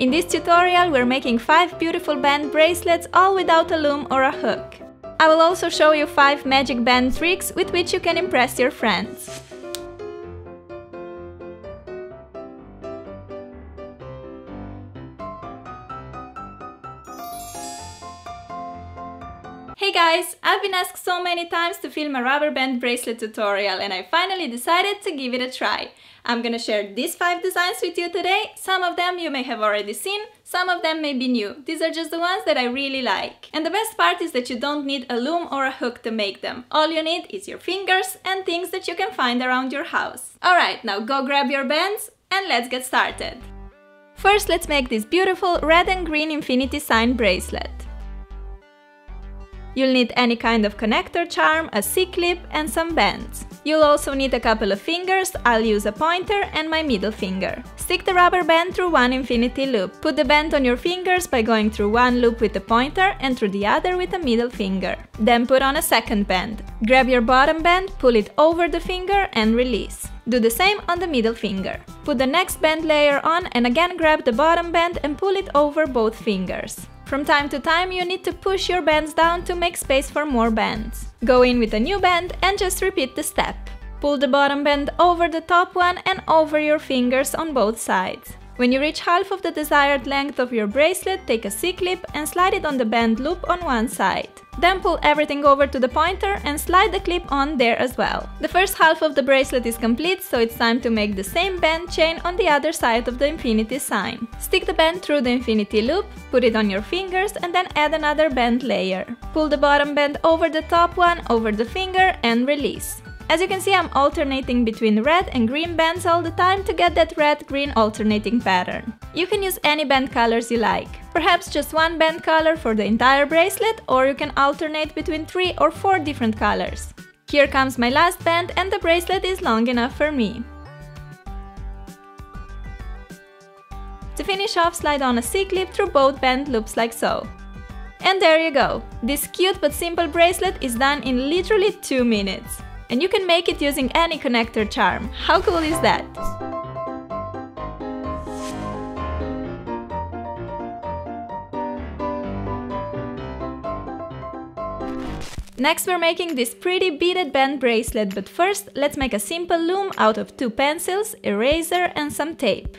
In this tutorial we're making 5 beautiful band bracelets, all without a loom or a hook. I will also show you 5 magic band tricks with which you can impress your friends. Hey guys, I've been asked so many times to film a rubber band bracelet tutorial and I finally decided to give it a try. I'm gonna share these 5 designs with you today. Some of them you may have already seen, some of them may be new. These are just the ones that I really like. And the best part is that you don't need a loom or a hook to make them. All you need is your fingers and things that you can find around your house. Alright, now go grab your bands and let's get started. First, let's make this beautiful red and green infinity sign bracelet. You'll need any kind of connector charm, a C-clip and some bands. You'll also need a couple of fingers. I'll use a pointer and my middle finger. Stick the rubber band through one infinity loop. Put the band on your fingers by going through one loop with the pointer and through the other with the middle finger. Then put on a second band. Grab your bottom band, pull it over the finger and release. Do the same on the middle finger. Put the next band layer on and again grab the bottom band and pull it over both fingers. From time to time you need to push your bands down to make space for more bands. Go in with a new band and just repeat the step. Pull the bottom band over the top one and over your fingers on both sides. When you reach half of the desired length of your bracelet, take a C-clip and slide it on the band loop on one side. Then pull everything over to the pointer and slide the clip on there as well. The first half of the bracelet is complete, so it's time to make the same band chain on the other side of the infinity sign. Stick the band through the infinity loop, put it on your fingers and then add another band layer. Pull the bottom band over the top one, over the finger and release. As you can see, I'm alternating between red and green bands all the time to get that red-green alternating pattern. You can use any band colors you like. Perhaps just one band color for the entire bracelet, or you can alternate between 3 or 4 different colors. Here comes my last band and the bracelet is long enough for me. To finish off, slide on a C-clip through both band loops like so. And there you go! This cute but simple bracelet is done in literally 2 minutes. And you can make it using any connector charm. How cool is that? Next we're making this pretty beaded band bracelet, but first let's make a simple loom out of 2 pencils, eraser and some tape.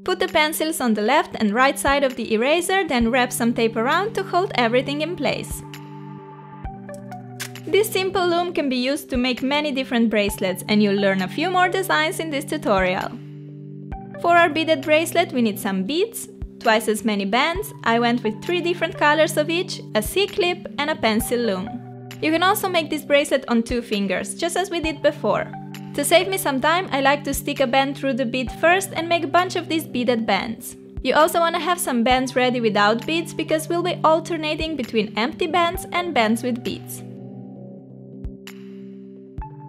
Put the pencils on the left and right side of the eraser, then wrap some tape around to hold everything in place. This simple loom can be used to make many different bracelets, and you'll learn a few more designs in this tutorial. For our beaded bracelet we need some beads, twice as many bands. I went with 3 different colors of each, a C-clip and a pencil loom. You can also make this bracelet on 2 fingers, just as we did before. To save me some time, I like to stick a band through the bead first and make a bunch of these beaded bands. You also want to have some bands ready without beads, because we'll be alternating between empty bands and bands with beads.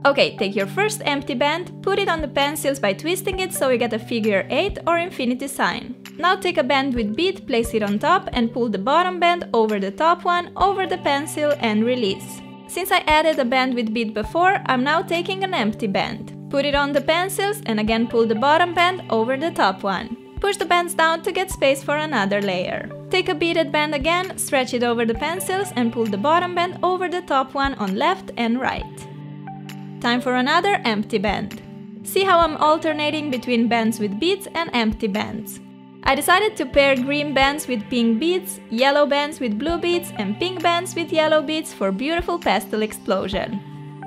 Okay, take your first empty band, put it on the pencils by twisting it so you get a figure 8 or infinity sign. Now take a band with bead, place it on top and pull the bottom band over the top one, over the pencil and release. Since I added a band with bead before, I'm now taking an empty band. Put it on the pencils and again pull the bottom band over the top one. Push the bands down to get space for another layer. Take a beaded band again, stretch it over the pencils and pull the bottom band over the top one on left and right. Time for another empty band. See how I'm alternating between bands with beads and empty bands. I decided to pair green bands with pink beads, yellow bands with blue beads and pink bands with yellow beads for beautiful pastel explosion.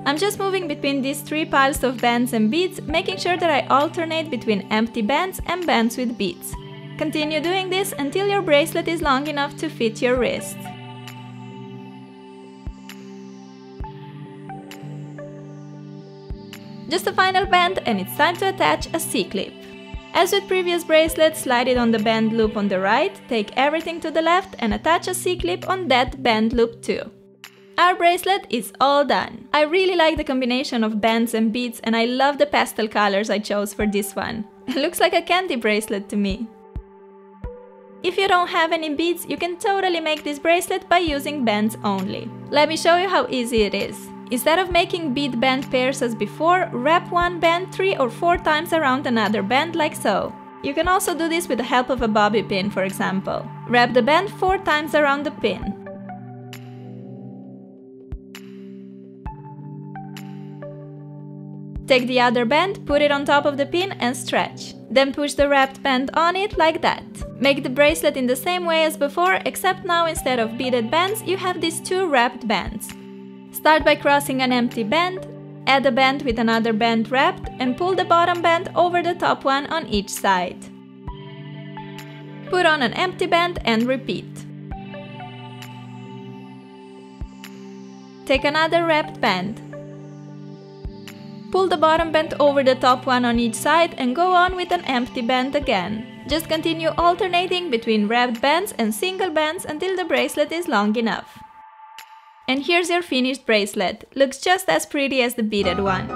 I'm just moving between these 3 piles of bands and beads, making sure that I alternate between empty bands and bands with beads. Continue doing this until your bracelet is long enough to fit your wrist. Just a final band and it's time to attach a C-clip. As with previous bracelets, slide it on the band loop on the right, take everything to the left and attach a C-clip on that band loop too. Our bracelet is all done. I really like the combination of bands and beads and I love the pastel colors I chose for this one. It looks like a candy bracelet to me. If you don't have any beads, you can totally make this bracelet by using bands only. Let me show you how easy it is. Instead of making bead band pairs as before, wrap one band 3 or 4 times around another band like so. You can also do this with the help of a bobby pin, for example. Wrap the band 4 times around the pin. Take the other band, put it on top of the pin and stretch. Then push the wrapped band on it like that. Make the bracelet in the same way as before, except now instead of beaded bands, you have these 2 wrapped bands. Start by crossing an empty band, add a band with another band wrapped, and pull the bottom band over the top one on each side. Put on an empty band and repeat. Take another wrapped band. Pull the bottom band over the top one on each side and go on with an empty band again. Just continue alternating between wrapped bands and single bands until the bracelet is long enough. And here's your finished bracelet. Looks just as pretty as the beaded one.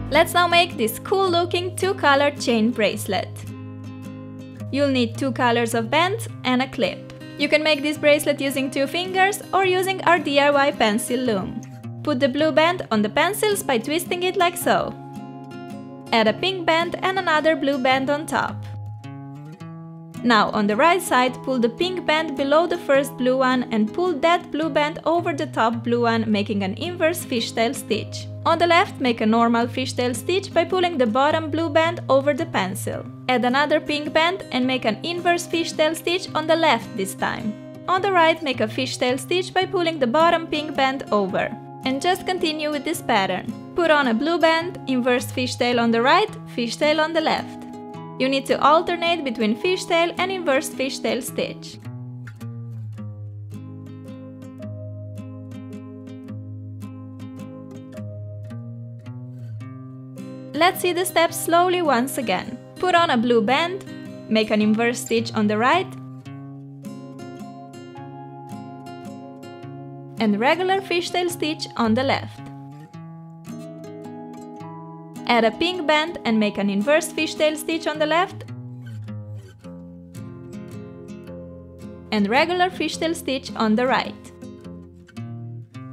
Let's now make this cool looking 2-colored chain bracelet. You'll need 2 colors of bands and a clip. You can make this bracelet using 2 fingers or using our DIY pencil loom. Put the blue band on the pencils by twisting it like so. Add a pink band and another blue band on top. Now on the right side, pull the pink band below the first blue one and pull that blue band over the top blue one, making an inverse fishtail stitch. On the left, make a normal fishtail stitch by pulling the bottom blue band over the pencil. Add another pink band and make an inverse fishtail stitch on the left this time. On the right, make a fishtail stitch by pulling the bottom pink band over. And just continue with this pattern. Put on a blue band, inverse fishtail on the right, fishtail on the left. You need to alternate between fishtail and inverse fishtail stitch. Let's see the steps slowly once again. Put on a blue band, make an inverse stitch on the right, and regular fishtail stitch on the left. Add a pink band and make an inverse fishtail stitch on the left and regular fishtail stitch on the right.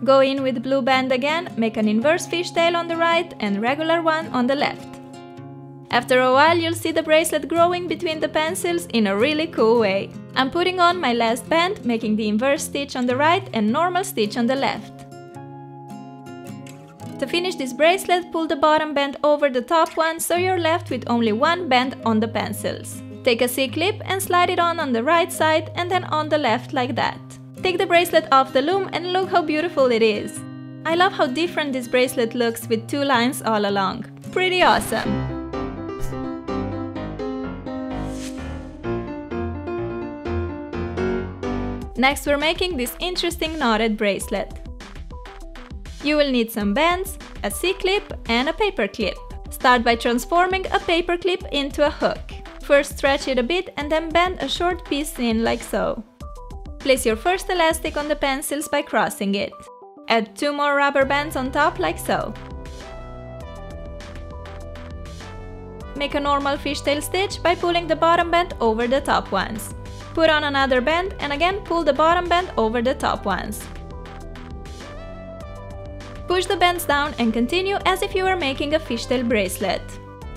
Go in with blue band again, make an inverse fishtail on the right and regular one on the left. After a while, you'll see the bracelet growing between the pencils in a really cool way. I'm putting on my last band, making the inverse stitch on the right and normal stitch on the left. To finish this bracelet, pull the bottom band over the top one so you're left with only 1 band on the pencils. Take a C-clip and slide it on the right side and then on the left like that. Take the bracelet off the loom and look how beautiful it is. I love how different this bracelet looks with 2 lines all along. Pretty awesome! Next, we're making this interesting knotted bracelet. You will need some bands, a C-clip and a paper clip. Start by transforming a paper clip into a hook. First stretch it a bit and then bend a short piece in like so. Place your first elastic on the pencils by crossing it. Add 2 more rubber bands on top like so. Make a normal fishtail stitch by pulling the bottom band over the top ones. Put on another band and again pull the bottom band over the top ones. Push the bands down and continue as if you were making a fishtail bracelet.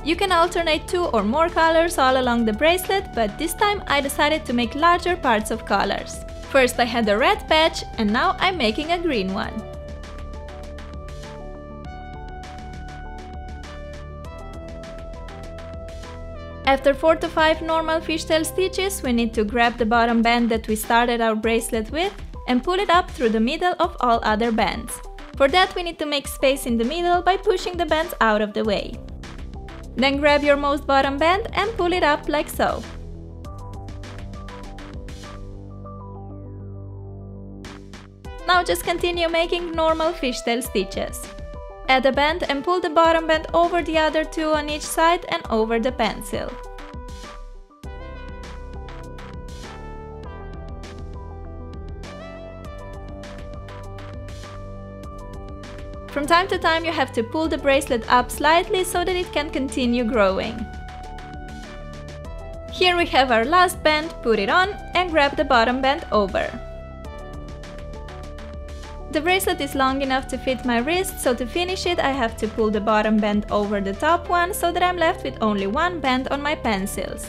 You can alternate 2 or more colors all along the bracelet, but this time I decided to make larger parts of colors. First I had a red patch and now I'm making a green one. After 4 to 5 normal fishtail stitches, we need to grab the bottom band that we started our bracelet with and pull it up through the middle of all other bands. For that, we need to make space in the middle by pushing the bands out of the way. Then grab your most bottom band and pull it up like so. Now just continue making normal fishtail stitches. Add a band and pull the bottom band over the other 2 on each side and over the pencil. From time to time you have to pull the bracelet up slightly so that it can continue growing. Here we have our last band, put it on and grab the bottom band over. The bracelet is long enough to fit my wrist, so to finish it I have to pull the bottom band over the top one so that I'm left with only one band on my pencils.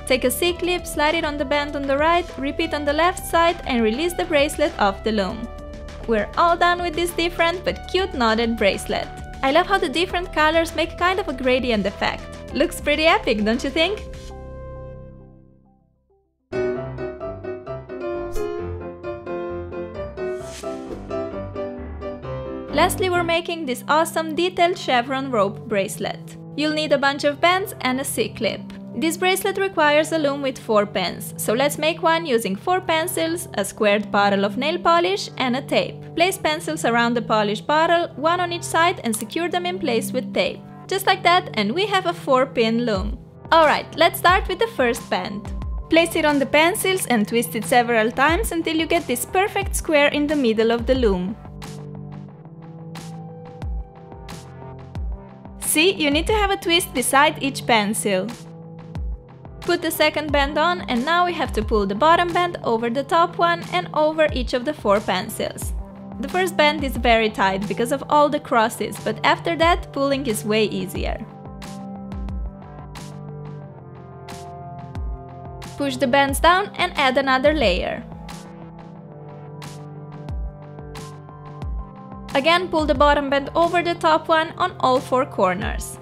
Take a C-clip, slide it on the band on the right, repeat on the left side and release the bracelet off the loom. We're all done with this different but cute knotted bracelet. I love how the different colors make kind of a gradient effect. Looks pretty epic, don't you think? Lastly, we're making this awesome detailed chevron rope bracelet. You'll need a bunch of bands and a C-clip. This bracelet requires a loom with 4 pens, so let's make one using 4 pencils, a squared bottle of nail polish and a tape. Place pencils around the polished bottle, one on each side, and secure them in place with tape. Just like that, and we have a 4-pin loom. Alright, let's start with the first band. Place it on the pencils and twist it several times until you get this perfect square in the middle of the loom. See, you need to have a twist beside each pencil. Put the second band on and now we have to pull the bottom band over the top one and over each of the 4 pencils. The first band is very tight because of all the crosses, but after that pulling is way easier. Push the bands down and add another layer. Again, pull the bottom band over the top one on all 4 corners.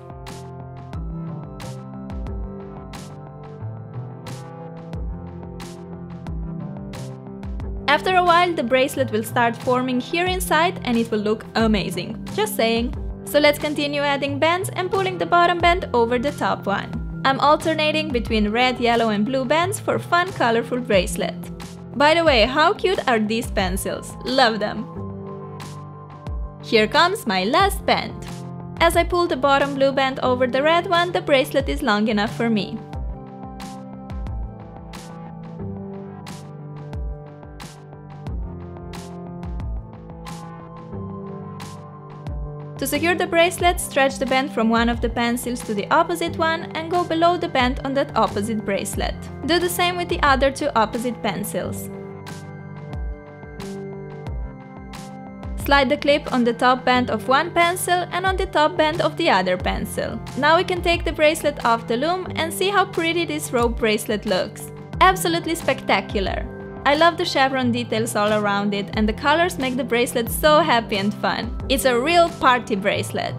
After a while, the bracelet will start forming here inside and it will look amazing. Just saying. So let's continue adding bands and pulling the bottom band over the top one. I'm alternating between red, yellow and blue bands for fun, colorful bracelet. By the way, how cute are these pencils? Love them! Here comes my last band. As I pull the bottom blue band over the red one, the bracelet is long enough for me. To secure the bracelet, stretch the band from one of the pencils to the opposite one and go below the band on that opposite bracelet. Do the same with the other 2 opposite pencils. Slide the clip on the top band of one pencil and on the top band of the other pencil. Now we can take the bracelet off the loom and see how pretty this rope bracelet looks. Absolutely spectacular! I love the chevron details all around it and the colors make the bracelet so happy and fun. It's a real party bracelet.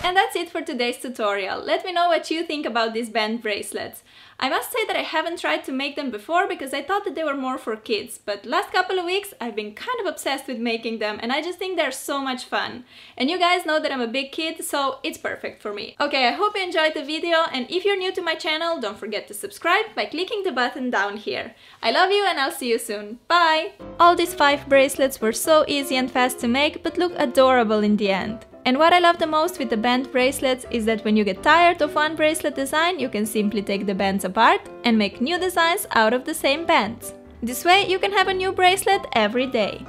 And that's it for today's tutorial. Let me know what you think about these band bracelets. I must say that I haven't tried to make them before because I thought that they were more for kids, but last couple of weeks I've been kind of obsessed with making them and I just think they're so much fun. And you guys know that I'm a big kid, so it's perfect for me. Okay, I hope you enjoyed the video, and if you're new to my channel, don't forget to subscribe by clicking the button down here. I love you and I'll see you soon. Bye! All these 5 bracelets were so easy and fast to make, but look adorable in the end. And what I love the most with the band bracelets is that when you get tired of one bracelet design, you can simply take the bands apart and make new designs out of the same bands. This way you can have a new bracelet every day.